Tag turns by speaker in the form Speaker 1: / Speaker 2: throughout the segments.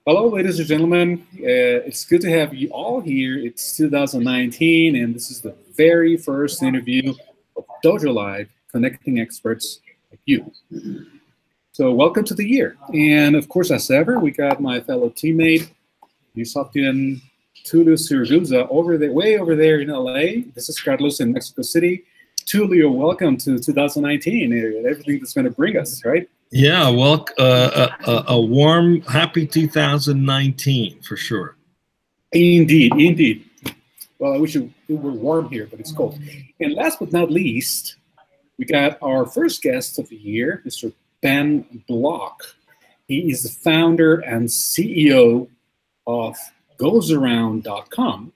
Speaker 1: Hello, ladies and gentlemen. It's good to have you all here. It's 2019, and this is the very first interview of DojoLIVE, connecting experts like you. So welcome to the year. And of course, as ever, we got my fellow teammate, Yusafian Tulio Siragusa, way over there in LA. This is Carlos in Mexico City. Tulio, welcome to 2019 and everything that's going to bring us, right?
Speaker 2: Yeah, well, a warm, happy 2019 for sure.
Speaker 1: Indeed, indeed. Well, I wish it were warm here, but it's cold. And last but not least, we got our first guest of the year, Mr. Ben Block. He is the founder and CEO of GoesAround.com,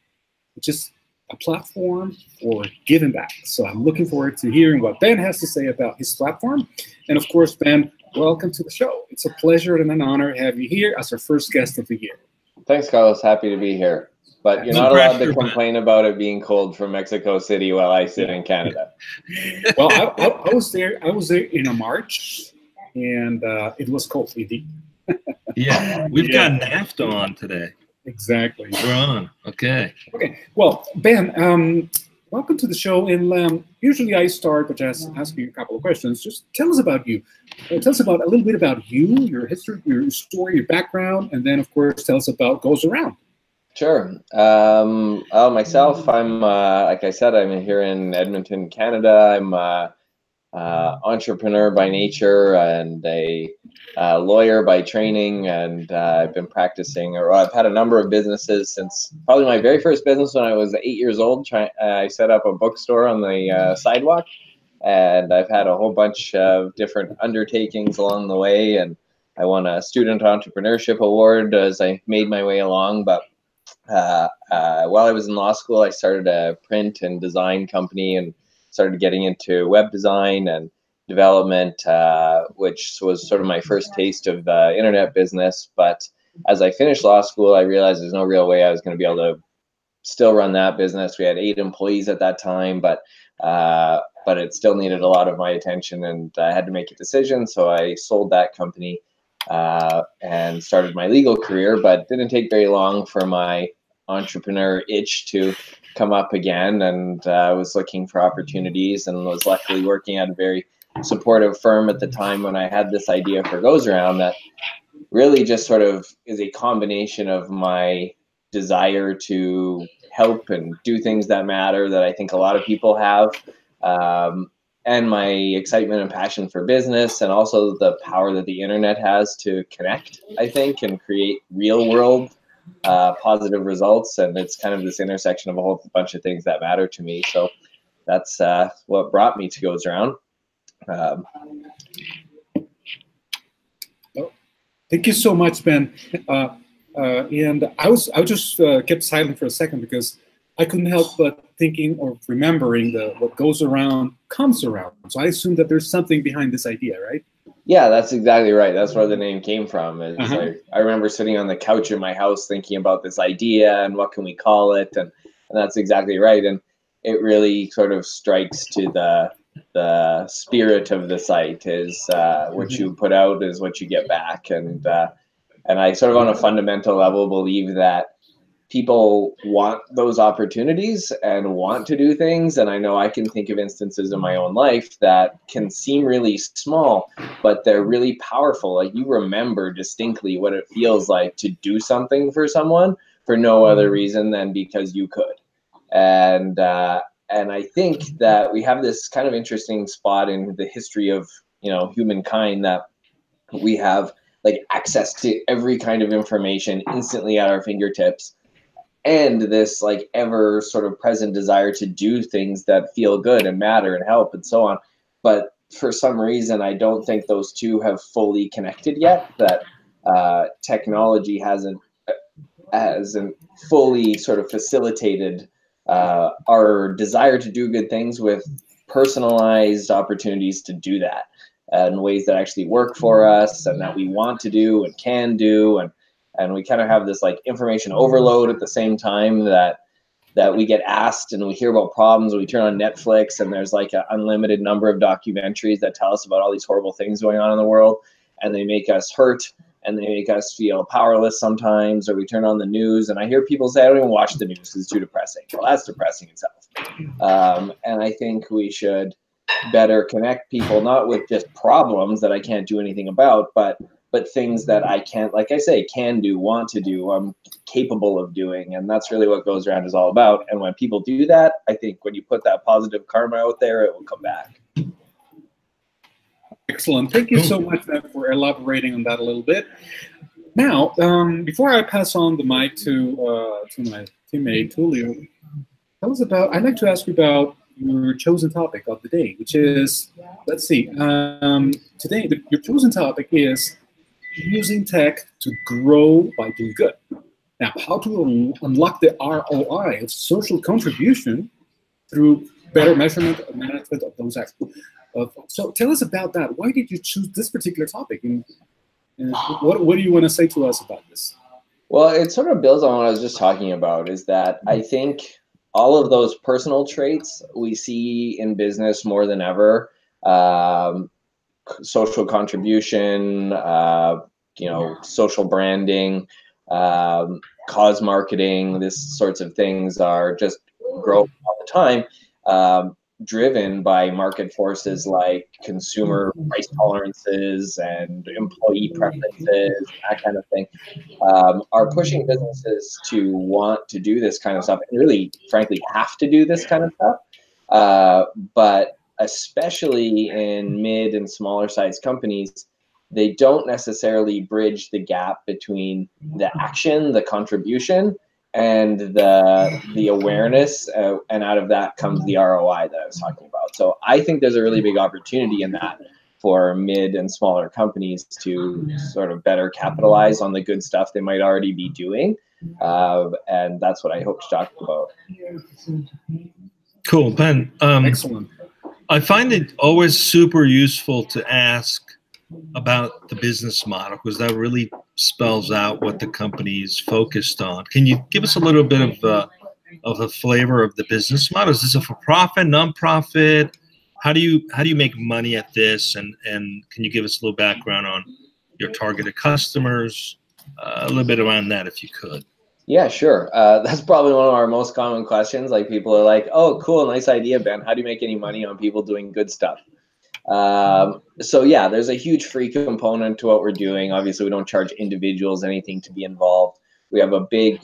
Speaker 1: which is a platform for giving back. So I'm looking forward to hearing what Ben has to say about his platform. And of course, Ben, welcome to the show. It's a pleasure and an honor to have you here as our first guest of the year.
Speaker 3: Thanks, Carlos. Happy to be here. But you're not allowed to complain about it being cold from Mexico City while I sit in Canada.
Speaker 1: Well, I was there in a March, and it was cold indeed.
Speaker 2: Yeah, we've got NAFTA on today.
Speaker 1: Exactly.
Speaker 2: We're on. Okay.
Speaker 1: Okay. Well, Ben, welcome to the show. And usually I start by just asking you a couple of questions. Just tell us about you. Tell us about a little bit about you, your history, your story, your background, and then, of course, tell us about Goes Around.
Speaker 3: Sure. Myself, I'm like I said, I'm here in Edmonton, Canada. I'm entrepreneur by nature and a lawyer by training, and I've been practicing, or I've had a number of businesses since probably my very first business when I was 8 years old. I set up a bookstore on the sidewalk, and I've had a whole bunch of different undertakings along the way, and I won a student entrepreneurship award as I made my way along. But while I was in law school, I started a print and design company and started getting into web design and development, which was sort of my first taste of internet business. But as I finished law school, I realized there's no real way I was going to be able to still run that business. We had 8 employees at that time, but it still needed a lot of my attention, and I had to make a decision. So I sold that company and started my legal career, but it didn't take very long for my entrepreneur itch to come up again, and I was looking for opportunities, and was luckily working at a very supportive firm at the time when I had this idea for Goes Around that really just sort of is a combination of my desire to help and do things that matter that I think a lot of people have, and my excitement and passion for business, and also the power that the internet has to connect, I think, and create real world positive results. And it's kind of this intersection of a whole bunch of things that matter to me. So that's what brought me to Goes Around.
Speaker 1: Thank you so much, Ben. And I just kept silent for a second because I couldn't help but thinking or remembering what goes around comes around. So I assume that there's something behind this idea, right?
Speaker 3: Yeah, that's exactly right. That's where the name came from. I remember sitting on the couch in my house thinking about this idea and what can we call it, and that's exactly right. And it really sort of strikes to the spirit of the site is what you put out is what you get back. And I sort of on a fundamental level believe that people want those opportunities and want to do things. And I know I can think of instances in my own life that can seem really small, but they're really powerful. Like you remember distinctly what it feels like to do something for someone for no other reason than because you could. And I think that we have this kind of interesting spot in the history of, humankind, that we have like access to every kind of information instantly at our fingertips, and this like ever sort of present desire to do things that feel good and matter and help and so on. But for some reason, I don't think those two have fully connected yet, that technology hasn't fully sort of facilitated our desire to do good things with personalized opportunities to do that in ways that actually work for us and that we want to do and can do. And we kind of have this like information overload at the same time that we get asked and we hear about problems. We turn on Netflix and there's like an unlimited number of documentaries that tell us about all these horrible things going on in the world, and they make us hurt and they make us feel powerless sometimes, or we turn on the news and I hear people say, I don't even watch the news because it's too depressing. Well, that's depressing itself. And I think we should better connect people, not with just problems that I can't do anything about, but things that I can't, like I say, can do, want to do, I'm capable of doing. And that's really what Goes Around is all about. And when people do that, I think when you put that positive karma out there, it will come back.
Speaker 1: Excellent. Thank you so much for elaborating on that a little bit. Now, before I pass on the mic to my teammate, Tulio, tell us about, I'd like to ask you about your chosen topic of the day, which is, let's see, today your chosen topic is using tech to grow by doing good. Now, how to unlock the ROI of social contribution through better measurement and management of those acts. So tell us about that. Why did you choose this particular topic? And what do you want to say to us about this?
Speaker 3: Well, it sort of builds on what I was just talking about, is that I think all of those personal traits we see in business more than ever. Social contribution, social branding, cause marketing, this sorts of things are just growing all the time, driven by market forces like consumer price tolerances and employee preferences, that kind of thing, are pushing businesses to want to do this kind of stuff and really, frankly, have to do this kind of stuff. But especially in mid and smaller sized companies, they don't necessarily bridge the gap between the action, the contribution, and the awareness, and out of that comes the ROI that I was talking about. So I think there's a really big opportunity in that for mid and smaller companies to sort of better capitalize on the good stuff they might already be doing. And that's what I hope to talk about.
Speaker 2: Cool, Ben.
Speaker 1: Excellent.
Speaker 2: I find it always super useful to ask about the business model, because that really spells out what the company is focused on. Can you give us a little bit of the flavor of the business model? Is this a for-profit, non-profit? How do you make money at this? And can you give us a little background on your targeted customers? A little bit around that, if you could.
Speaker 3: Yeah, sure. That's probably one of our most common questions. Like, people are like, "Oh, cool, nice idea, Ben. How do you make any money on people doing good stuff?" So yeah, there's a huge free component to what we're doing. Obviously, we don't charge individuals anything to be involved. We have a big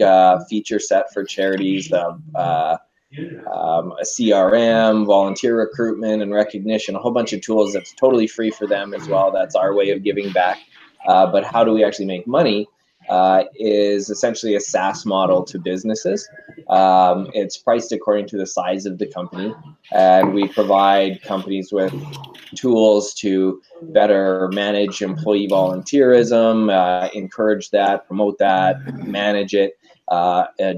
Speaker 3: feature set for charities, a CRM, volunteer recruitment and recognition, a whole bunch of tools that's totally free for them as well. That's our way of giving back. But how do we actually make money? Is essentially a SaaS model to businesses. It's priced according to the size of the company, and we provide companies with tools to better manage employee volunteerism, encourage that, promote that, manage it,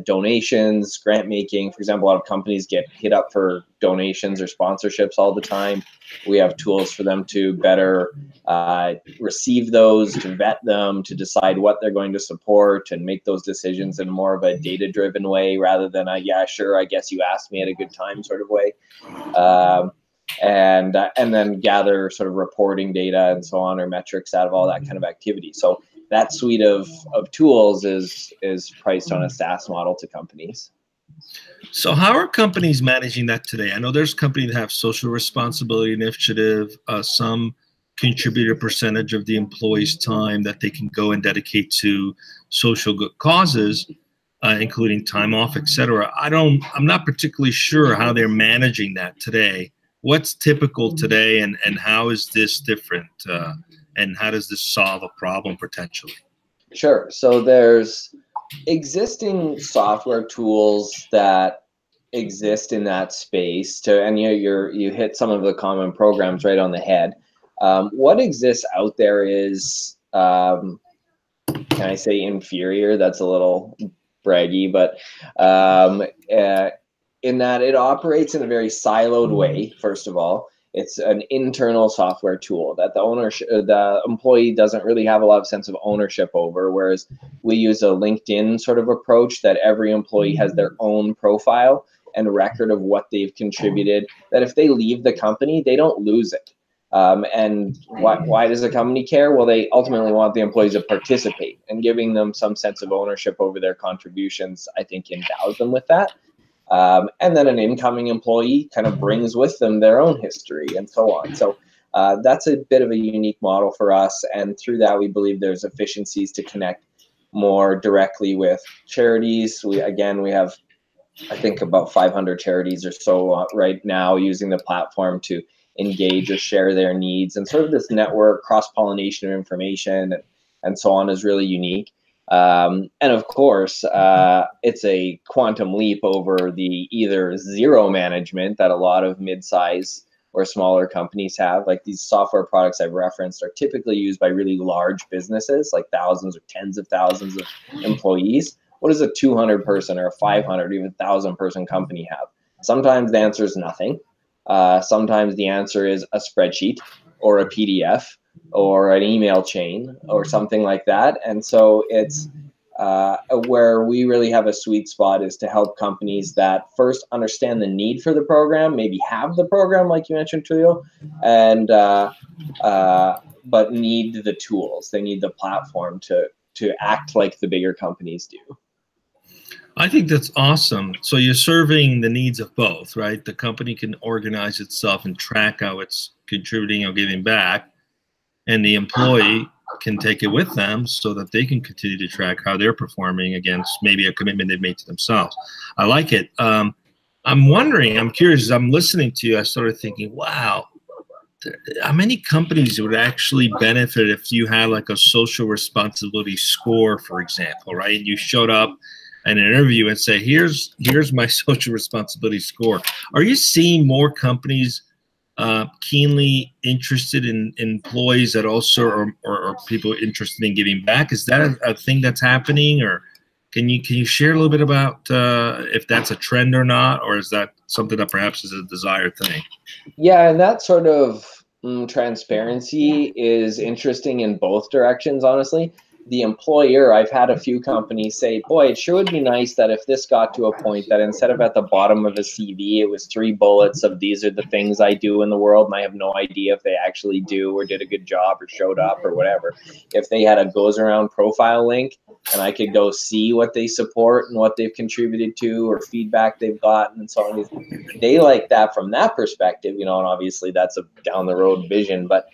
Speaker 3: donations, grant making. For example, a lot of companies get hit up for donations or sponsorships all the time. We have tools for them to better receive those, to vet them, to decide what they're going to support and make those decisions in more of a data-driven way rather than a, yeah, sure, I guess you asked me at a good time sort of way. And then gather sort of reporting data and so on, or metrics out of all that kind of activity. So that suite of tools is priced on a SaaS model to companies.
Speaker 2: So how are companies managing that today? I know there's companies that have social responsibility initiative, some contribute a percentage of the employees' time that they can go and dedicate to social good causes, including time off, etc. I'm not particularly sure how they're managing that today. What's typical today, and how is this different? And how does this solve a problem potentially?
Speaker 3: Sure. So there's existing software tools that exist in that space and you hit some of the common programs right on the head. What exists out there is, can I say inferior? That's a little braggy, but in that it operates in a very siloed way, first of all. It's an internal software tool that the employee doesn't really have a lot of sense of ownership over, whereas we use a LinkedIn sort of approach that every employee has their own profile and a record of what they've contributed, that if they leave the company, they don't lose it. And why does the company care? Well, they ultimately want the employees to participate, and giving them some sense of ownership over their contributions, I think, endows them with that. And then an incoming employee kind of brings with them their own history and so on. So that's a bit of a unique model for us. And through that, we believe there's efficiencies to connect more directly with charities. We have, I think, about 500 charities or so right now using the platform to engage or share their needs, and sort of this network cross-pollination of information and so on is really unique. And of course, it's a quantum leap over the either zero management that a lot of mid-size or smaller companies have. Like, these software products I've referenced are typically used by really large businesses, like thousands or tens of thousands of employees. What does a 200 person or a 500, even 1,000 person company have? Sometimes the answer is nothing. Sometimes the answer is a spreadsheet or a PDF or an email chain or something like that. And so it's where we really have a sweet spot is to help companies that first understand the need for the program, maybe have the program like you mentioned, Tulio, and but need the tools. They need the platform to act like the bigger companies do.
Speaker 2: I think that's awesome. So you're serving the needs of both, right? The company can organize itself and track how it's contributing or giving back, and the employee can take it with them so that they can continue to track how they're performing against maybe a commitment they've made to themselves. I like it. I'm wondering, I'm curious, as I'm listening to you, I started thinking, wow, how many companies would actually benefit if you had like a social responsibility score, for example, right? And you showed up in an interview and say, here's my social responsibility score. Are you seeing more companies keenly interested in employees that also or people interested in giving back? Is that a thing that's happening, or can you share a little bit about if that's a trend or not, or is that something that perhaps is a desired thing?
Speaker 3: Yeah, and that sort of transparency is interesting in both directions, honestly. The employer, I've had a few companies say, boy, it sure would be nice that if this got to a point that instead of at the bottom of a CV, it was 3 bullets of these are the things I do in the world, and I have no idea if they actually do or did a good job or showed up or whatever. If they had a goes around profile link and I could go see what they support and what they've contributed to or feedback they've gotten and so on. They like that from that perspective, and obviously that's a down the road vision, but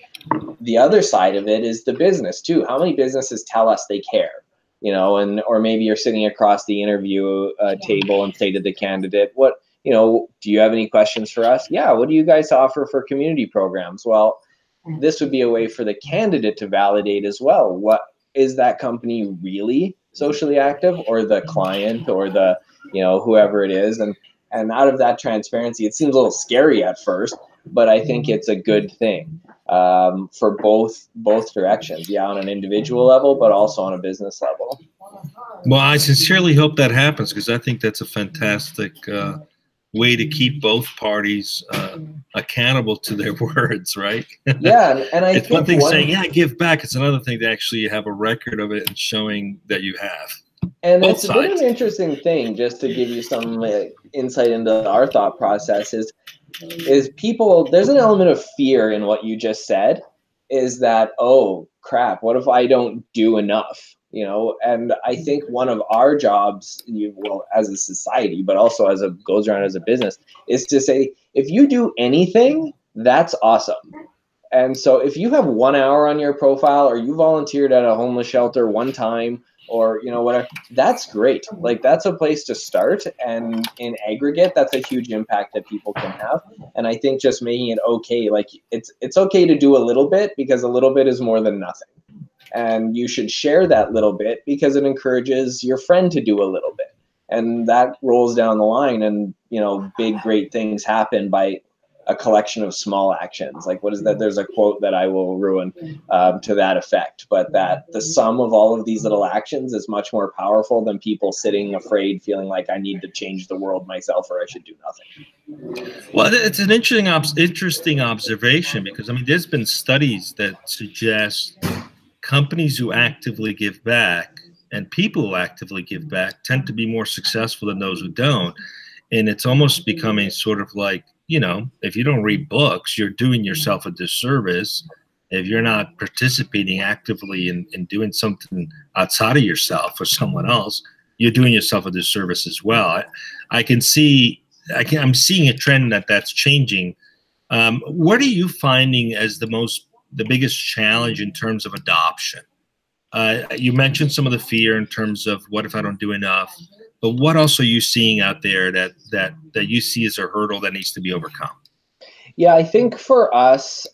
Speaker 3: the other side of it is the business too. How many businesses tell us they care, or maybe you're sitting across the interview table and say to the candidate, what, do you have any questions for us? Yeah. What do you guys offer for community programs? Well, this would be a way for the candidate to validate as well. What is that company really socially active, or the client, or the, whoever it is. And out of that transparency, it seems a little scary at first, but I think it's a good thing for both directions. Yeah, on an individual level, but also on a business level.
Speaker 2: Well, I sincerely hope that happens, because I think that's a fantastic way to keep both parties accountable to their words, right?
Speaker 3: Yeah, and
Speaker 2: it's one thing saying, yeah, give back. It's another thing to actually have a record of it and showing that you have.
Speaker 3: And both it's sides. A bit of an interesting thing, just to give you some insight into our thought process, is people, there's an element of fear in what you just said, is that, oh crap, what if I don't do enough? And I think one of our jobs, as a society, but also goes around as a business, is to say, if you do anything, that's awesome. And so if you have 1 hour on your profile, or you volunteered at a homeless shelter one time, or whatever, that's great. Like, that's a place to start, and in aggregate, that's a huge impact that people can have. And I think just making it okay, like it's okay to do a little bit, because a little bit is more than nothing. And you should share that little bit, because it encourages your friend to do a little bit, and that rolls down the line, and big great things happen by a collection of small actions. Like, what is that? There's a quote that I will ruin to that effect, but that the sum of all of these little actions is much more powerful than people sitting afraid, feeling like I need to change the world myself, or I should do nothing.
Speaker 2: Well, it's an interesting observation, because there's been studies that suggest companies who actively give back and people who actively give back tend to be more successful than those who don't. And it's almost becoming sort of like you know, if you don't read books, you're doing yourself a disservice. If you're not participating actively in doing something outside of yourself or someone else, you're doing yourself a disservice as well. I can see, I'm seeing a trend that's changing. What are you finding as the biggest challenge in terms of adoption? You mentioned some of the fear in terms of what if I don't do enough, but what else are you seeing out there that you see as a hurdle that needs to be overcome?
Speaker 3: Yeah, I think for us,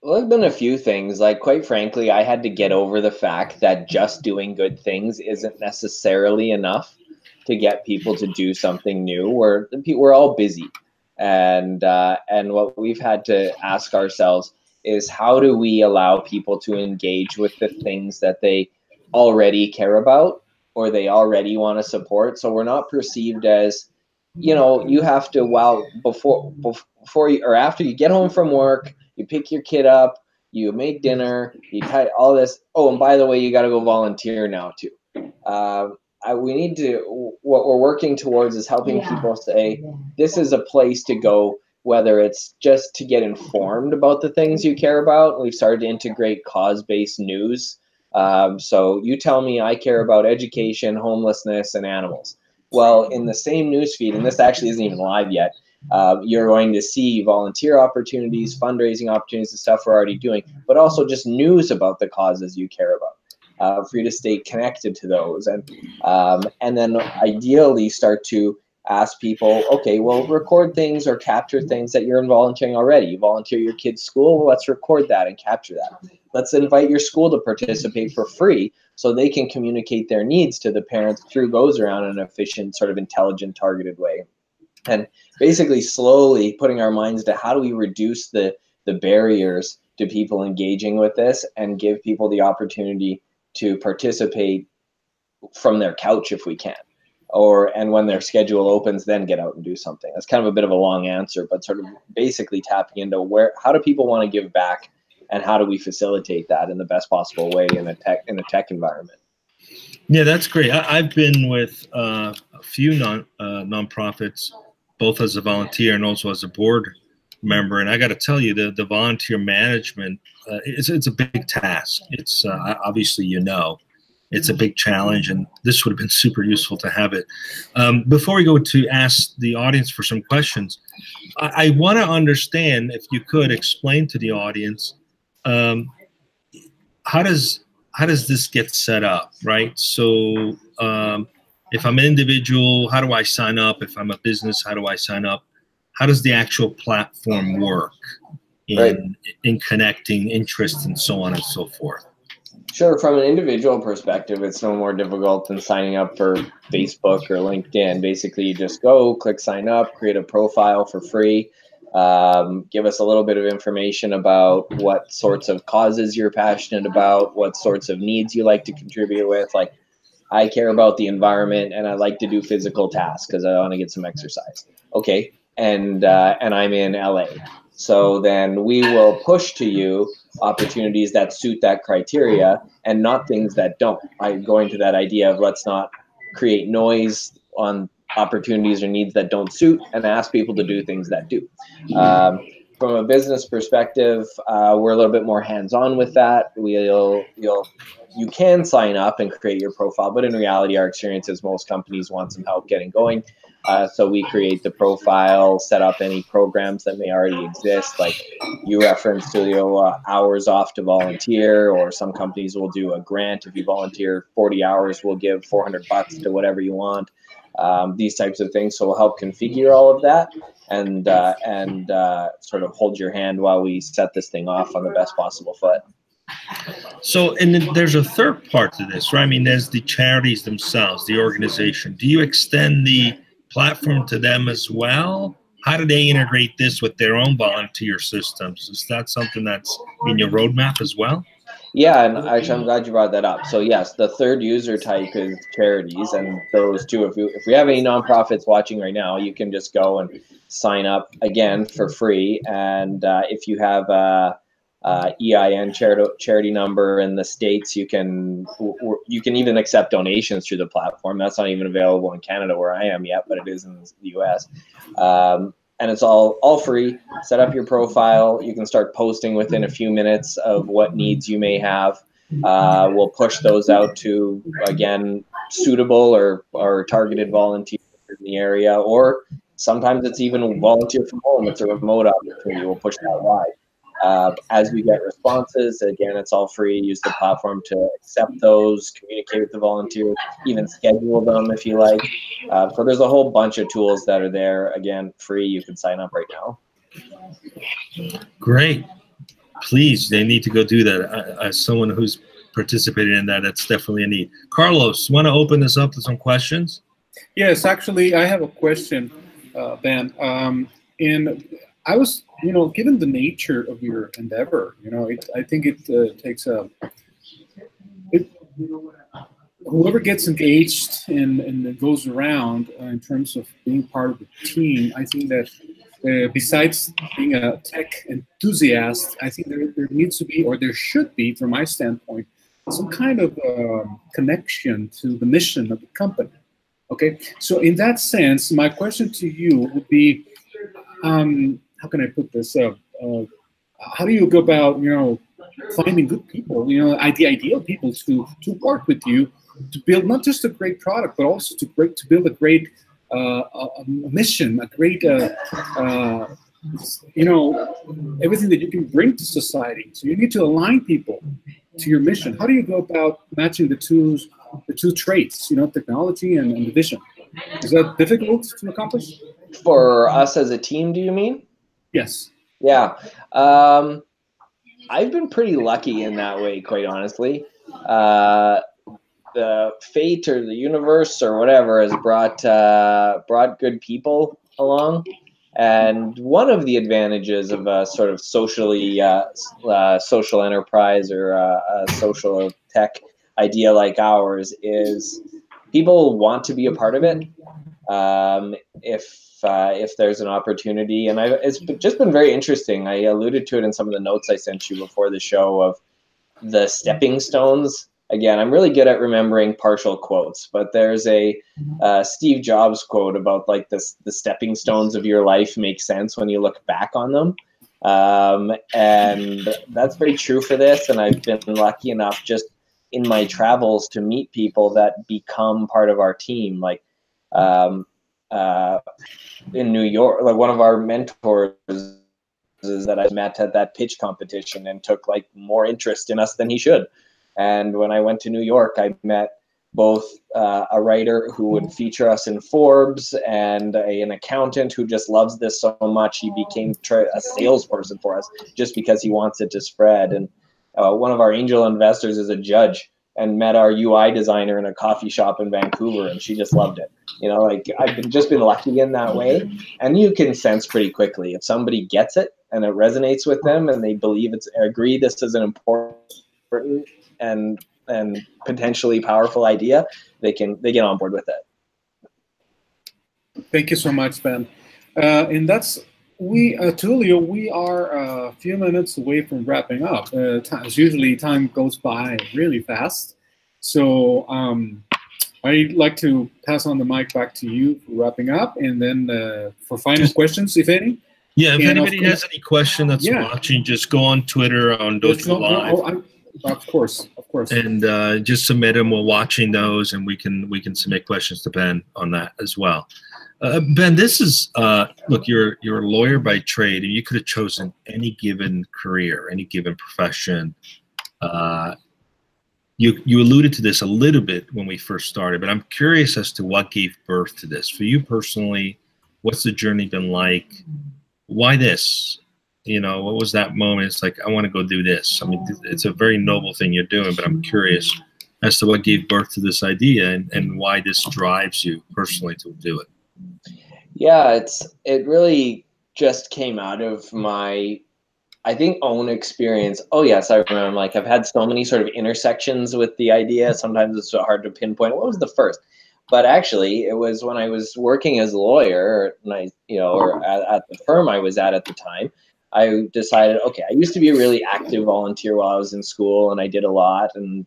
Speaker 3: well, there's been a few things. Like, quite frankly, I had to get over the fact that just doing good things isn't necessarily enough to get people to do something new. We're all busy, and what we've had to ask ourselves is, how do we allow people to engage with the things that they already care about or they already want to support? So we're not perceived as, you know, you have to, before you, or after you get home from work, you pick your kid up, you make dinner, you tie all this. Oh, and by the way, you got to go volunteer now too. We need to, what we're working towards is helping people say, this is a place to go, whether it's just to get informed about the things you care about. We've started to integrate cause-based news. So you tell me I care about education, homelessness, and animals. Well, in the same newsfeed, and this actually isn't even live yet, you're going to see volunteer opportunities, fundraising opportunities, and stuff we're already doing, but also just news about the causes you care about, for you to stay connected to those. And then ideally start to ask people, okay, well, record things or capture things that you're volunteering already. You volunteer your kid's school, well, let's record that and capture that. Let's invite your school to participate for free so they can communicate their needs to the parents through Goes Around in an efficient, sort of intelligent, targeted way. And basically slowly putting our minds to how do we reduce the barriers to people engaging with this and give people the opportunity to participate from their couch if we can. And when their schedule opens, then get out and do something. That's kind of a bit of a long answer, but sort of basically tapping into how do people want to give back, and how do we facilitate that in the best possible way in a tech environment.
Speaker 2: Yeah, that's great. I've been with a few nonprofits, both as a volunteer and also as a board member, and I got to tell you, the volunteer management, it's a big task. It's obviously, you know, it's a big challenge, and this would have been super useful to have it. Before we go to ask the audience for some questions, I want to understand, if you could explain to the audience, how does this get set up, right? So if I'm an individual, how do I sign up? If I'm a business, how do I sign up? How does the actual platform work in connecting interests and so on and so forth?
Speaker 3: Sure. From an individual perspective, it's no more difficult than signing up for Facebook or LinkedIn. Basically, you just go, click sign up, create a profile for free. Give us a little bit of information about what sorts of causes you're passionate about, what sorts of needs you like to contribute with. Like, I care about the environment and I like to do physical tasks because I want to get some exercise. Okay. And I'm in LA. So then we will push to you opportunities that suit that criteria and not things that don't. Going to that idea of, let's not create noise on opportunities or needs that don't suit, and ask people to do things that do. From a business perspective, we're a little bit more hands-on with that. You can sign up and create your profile, but in reality, our experience is most companies want some help getting going. So we create the profile, set up any programs that may already exist, like you referenced to the hours off to volunteer, or some companies will do a grant. If you volunteer 40 hours, we'll give $400 to whatever you want. These types of things. So we'll help configure all of that and sort of hold your hand while we set this thing off on the best possible foot.
Speaker 2: So, and then there's a third part to this, right? I mean, there's the charities themselves, the organization. Do you extend the platform to them as well? How do they integrate this with their own volunteer systems? Is that something that's in your roadmap as well?
Speaker 3: Yeah, and actually, I'm glad you brought that up. So yes, the third user type is charities, and those two, if we have any nonprofits watching right now, you can just go and sign up again for free. And if you have a EIN charity number in the States, you can even accept donations through the platform. That's not even available in Canada where I am yet, but it is in the US. and it's all free. Set up your profile. You can start posting within a few minutes of what needs you may have. We'll push those out to, again, suitable or targeted volunteers in the area, or sometimes it's even volunteer from home. It's a remote opportunity. We'll push that wide. As we get responses, again, it's all free. Use the platform to accept those, communicate with the volunteers, even schedule them if you like. So there's a whole bunch of tools that are there. Again, free. You can sign up right now.
Speaker 2: Great. Please, they need to go do that. As someone who's participated in that, that's definitely a need. Carlos, want to open this up to some questions?
Speaker 1: Yes, actually, I have a question, Ben. And I was, given the nature of your endeavor, I think it takes whoever gets engaged and goes around in terms of being part of the team. I think that besides being a tech enthusiast, I think there needs to be, or there should be, from my standpoint, some kind of connection to the mission of the company. Okay, so in that sense, my question to you would be, how can I put this? How do you go about, finding good people, the ideal people to work with you to build not just a great product, but also to build a great a mission, a great, everything that you can bring to society. So you need to align people to your mission. How do you go about matching the two traits, technology and the vision? Is that difficult to accomplish?
Speaker 3: For us as a team, do you mean?
Speaker 1: Yes.
Speaker 3: Yeah. I've been pretty lucky in that way, quite honestly. The fate or the universe or whatever has brought good people along. And one of the advantages of a sort of social enterprise or a social tech idea like ours is people want to be a part of it. If there's an opportunity, and it's just been very interesting. I alluded to it in some of the notes I sent you before the show of the stepping stones. Again, I'm really good at remembering partial quotes, but there's a Steve Jobs quote about like the stepping stones of your life make sense when you look back on them. And that's very true for this. And I've been lucky enough just in my travels to meet people that become part of our team. Like in New York, like one of our mentors is that I met at that pitch competition and took like more interest in us than he should. And when I went to New York, I met both a writer who would feature us in Forbes and an accountant who just loves this so much he became a salesperson for us just because he wants it to spread. And one of our angel investors is a judge and met our UI designer in a coffee shop in Vancouver, and she just loved it. Like I've just been lucky in that way. And you can sense pretty quickly if somebody gets it and it resonates with them and they believe agree this is an important and potentially powerful idea, they get on board with it.
Speaker 1: Thank you so much, Ben. And that's Tulio, we are a few minutes away from wrapping up. As usually, time goes by really fast. So I'd like to pass on the mic back to you for wrapping up, and then for final questions, if any.
Speaker 2: Yeah, if anybody has any question that's watching, just go on Twitter on DojoLIVE.
Speaker 1: Of course.
Speaker 2: And just submit them. We're watching those, and we can submit questions to Ben on that as well. Ben, this is look, you're a lawyer by trade, and you could have chosen any given career, any given profession. You alluded to this a little bit when we first started, but I'm curious as to what gave birth to this for you personally. What's the journey been like? Why this? What was that moment? It's like, I want to go do this. I mean, it's a very noble thing you're doing, but I'm curious as to what gave birth to this idea and why this drives you personally to do it.
Speaker 3: Yeah, it really just came out of my, I think, own experience. Oh yes, I remember. Like I've had so many sort of intersections with the idea. Sometimes it's so hard to pinpoint what was the first. But actually, it was when I was working as a lawyer, and or at the firm I was at the time. I decided, okay, I used to be a really active volunteer while I was in school, and I did a lot, and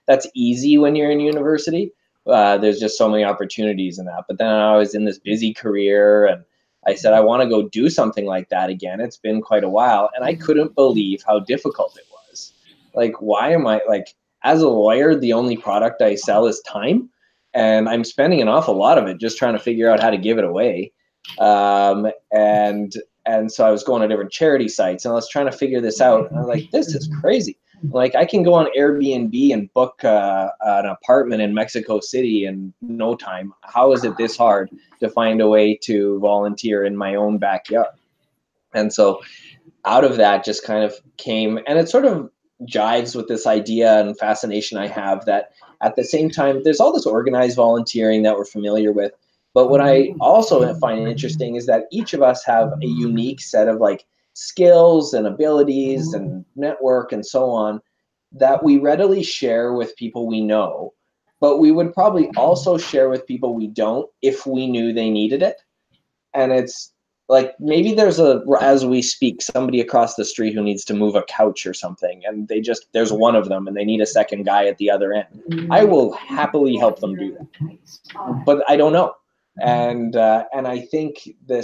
Speaker 3: that's easy when you're in university. There's just so many opportunities in that. But then I was in this busy career, and I said, I want to go do something like that again. It's been quite a while. And I couldn't believe how difficult it was. Like, why am I, like, as a lawyer, the only product I sell is time. And I'm spending an awful lot of it just trying to figure out how to give it away. And so I was going to different charity sites and I was trying to figure this out. And I'm like, this is crazy. Like, I can go on Airbnb and book an apartment in Mexico City in no time. How is it this hard to find a way to volunteer in my own backyard? And so out of that just kind of came, and it sort of jives with this idea and fascination I have that at the same time, there's all this organized volunteering that we're familiar with. But what I also find interesting is that each of us have a unique set of like skills and abilities and network and so on that we readily share with people we know, but we would probably also share with people we don't if we knew they needed it. And it's like, maybe there's as we speak, somebody across the street who needs to move a couch or something, and there's one of them and they need a second guy at the other end. I will happily help them do that, but I don't know. And I think the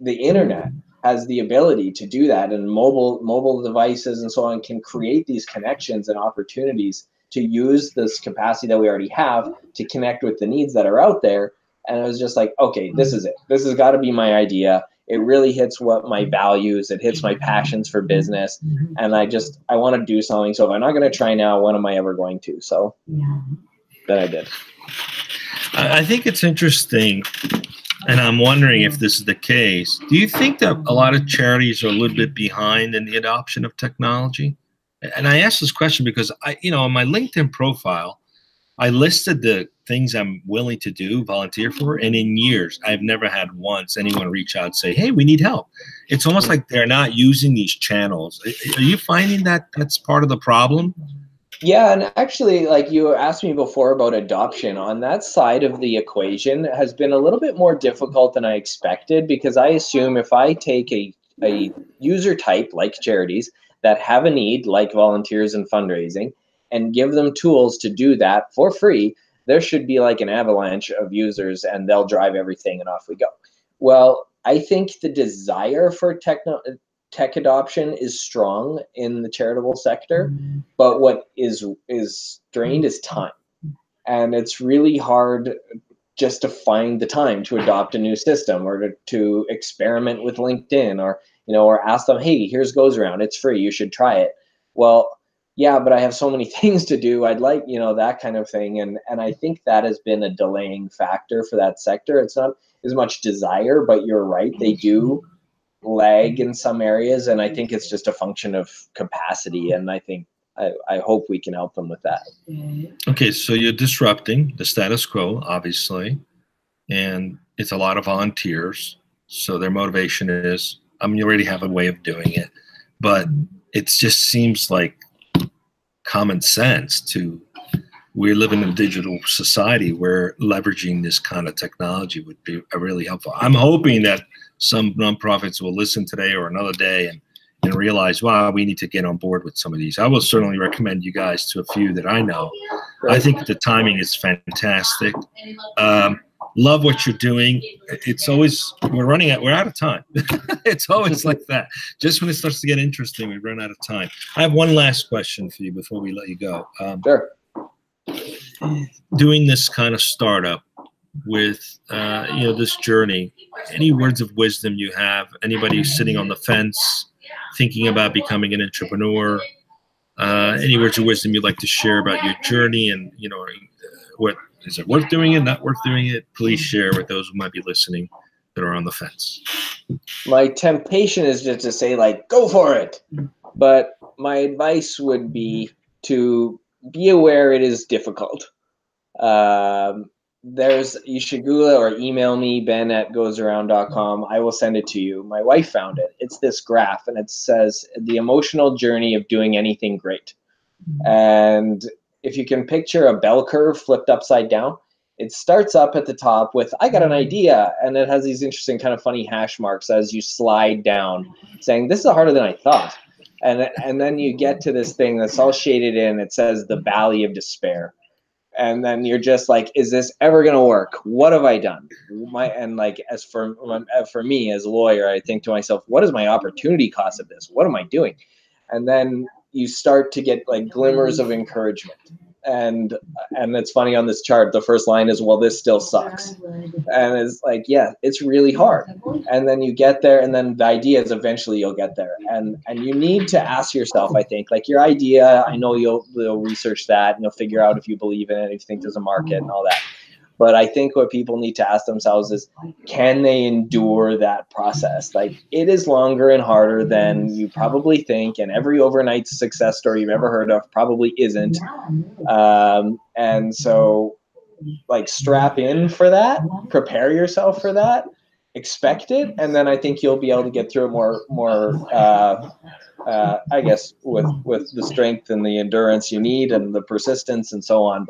Speaker 3: internet has the ability to do that, and mobile devices and so on can create these connections and opportunities to use this capacity that we already have to connect with the needs that are out there. And I was just like, okay, this is it. This has got to be my idea. It really hits what my values, it hits my passions for business. And I want to do something. So if I'm not going to try now, when am I ever going to? So then I did.
Speaker 2: I think it's interesting, and I'm wondering if this is the case. Do you think that a lot of charities are a little bit behind in the adoption of technology? And I ask this question because on my LinkedIn profile, I listed the things I'm willing to do, volunteer for, and in years, I've never had once anyone reach out and say, hey, we need help. It's almost like they're not using these channels. Are you finding that that's part of the problem?
Speaker 3: Yeah, and actually, like you asked me before about adoption, on that side of the equation has been a little bit more difficult than I expected, because I assume if I take a user type like charities that have a need like volunteers and fundraising and give them tools to do that for free, there should be like an avalanche of users and they'll drive everything and off we go. Well, I think the desire for tech adoption is strong in the charitable sector, but what is drained is time. And it's really hard just to find the time to adopt a new system or to experiment with LinkedIn or ask them, hey, here's goes around, it's free, you should try it. Well, yeah, but I have so many things to do. I'd like, that kind of thing. And I think that has been a delaying factor for that sector. It's not as much desire, but you're right, they do lag in some areas, and I think it's just a function of capacity, and I think I hope we can help them with that.
Speaker 2: Okay, so you're disrupting the status quo, obviously, and it's a lot of volunteers, so their motivation is, you already have a way of doing it, but it just seems like common sense we live in a digital society where leveraging this kind of technology would be really helpful. I'm hoping that some nonprofits will listen today or another day and realize, wow, we need to get on board with some of these. I will certainly recommend you guys to a few that I know. I think the timing is fantastic. Love what you're doing. It's always, we're out of time. It's always like that. Just when it starts to get interesting, we run out of time. I have one last question for you before we let you go.
Speaker 3: Sure.
Speaker 2: Doing this kind of startup with this journey, any words of wisdom you have? Anybody sitting on the fence thinking about becoming an entrepreneur, any words of wisdom you'd like to share about your journey, and what is it worth doing it, not worth doing it? Please share with those who might be listening that are on the fence.
Speaker 3: My temptation is just to say, like, go for it, but my advice would be to be aware it is difficult. You should Google it or email me, ben@goesaround.com. I will send it to you. My wife found it. It's this graph, and it says the emotional journey of doing anything great. And if you can picture a bell curve flipped upside down, it starts up at the top with, I got an idea, and it has these interesting kind of funny hash marks as you slide down, saying, this is harder than I thought. And then you get to this thing that's all shaded in. It says the valley of despair. And then you're just like, is this ever going to work? What have I done? And like, as for me as a lawyer, I think to myself, what is my opportunity cost of this? What am I doing? And then you start to get like glimmers of encouragement. And it's funny on this chart, the first line is, well, this still sucks. And it's like, yeah, it's really hard. And then you get there, and then the idea is eventually you'll get there. And you need to ask yourself, I think, like your idea, I know you'll research that and you'll figure out if you believe in it, if you think there's a market and all that. But I think what people need to ask themselves is, can they endure that process? Like, it is longer and harder than you probably think, and every overnight success story you've ever heard of probably isn't. And so, like, strap in for that, prepare yourself for that, expect it, and then I think you'll be able to get through it more I guess with the strength and the endurance you need and the persistence and so on.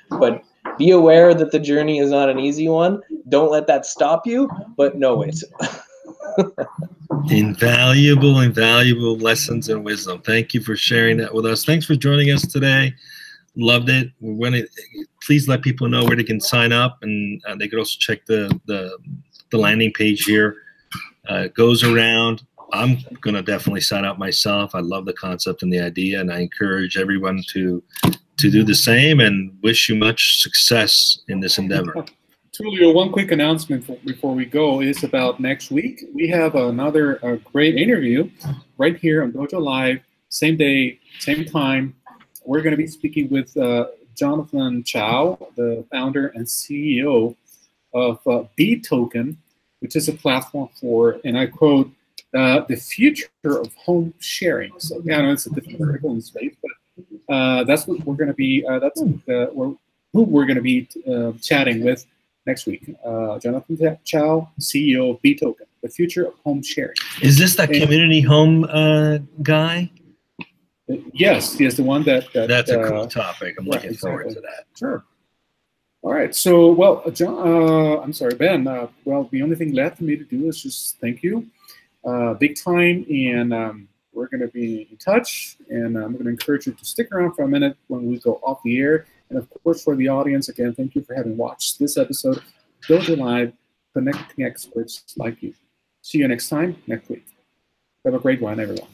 Speaker 3: But be aware that the journey is not an easy one. Don't let that stop you, but know it.
Speaker 2: Invaluable lessons and wisdom. Thank you for sharing that with us. Thanks for joining us today. Loved it. Please let people know where they can sign up, and they could also check the landing page here. It goes around. I'm going to definitely sign up myself. I love the concept and the idea, and I encourage everyone to do the same, and wish you much success in this endeavor.
Speaker 1: Tulio, one quick announcement before we go is about next week. We have another great interview right here on Dojo Live, same day, same time. We're going to be speaking with Jonathan Chow, the founder and CEO of BToken, which is a platform for, and I quote, the future of home sharing. So, yeah, I know it's a different vertical in space, but that's what we're going to be. Who we're going to be chatting with next week. Jonathan Chow, CEO of BToken, the future of home sharing.
Speaker 2: Is this that community home guy?
Speaker 1: Yes, the one that
Speaker 2: that's a cool topic. I'm looking forward to that.
Speaker 1: Sure. All right. So, well, I'm sorry, Ben. Well, the only thing left for me to do is just thank you. Big time, and we're going to be in touch, and I'm going to encourage you to stick around for a minute when we go off the air. And of course, for the audience, again, thank you for having watched this episode of Dojo Live, connecting experts like you. See you next time, next week. Have a great one, everyone.